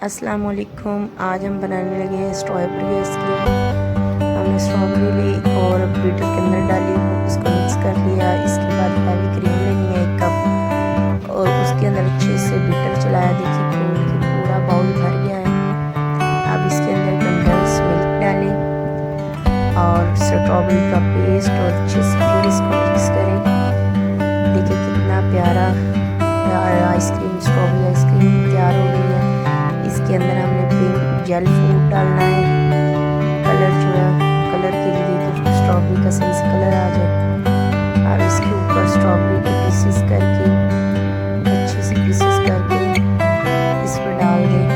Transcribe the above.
अस्सलाम वालेकुम। आज हम बनाने लगे हैं स्ट्रॉबेरी आइसक्रीम। हमने स्ट्रॉबेरी ली और बीटर के अंदर डाली, उसको मिक्स कर लिया। इसके बाद हैवी क्रीम लेनी है 1 कप और उसके अंदर अच्छे से बीटर चलाया। देखिए खोल के पूरा बाउल भर गया है। अब इसके अंदर कंडेंस मिल्क डालें और स्ट्रॉबेरी का पेस्ट और अच्छे से फिर इसको मिक्स करें। देखिए कितना प्यारा आइसक्रीम स्ट्रॉबेरी आइसक्रीम तैयार हो गई है। इसके अंदर हमने पिंक जेल फूड डालना है, कलर जो है कलर के लिए कि स्ट्रॉबेरी का सही से कलर आ जाए। और इसके ऊपर स्ट्रॉबेरी के पीसेस करके अच्छे से पीसेस करके इसमें डाल दें।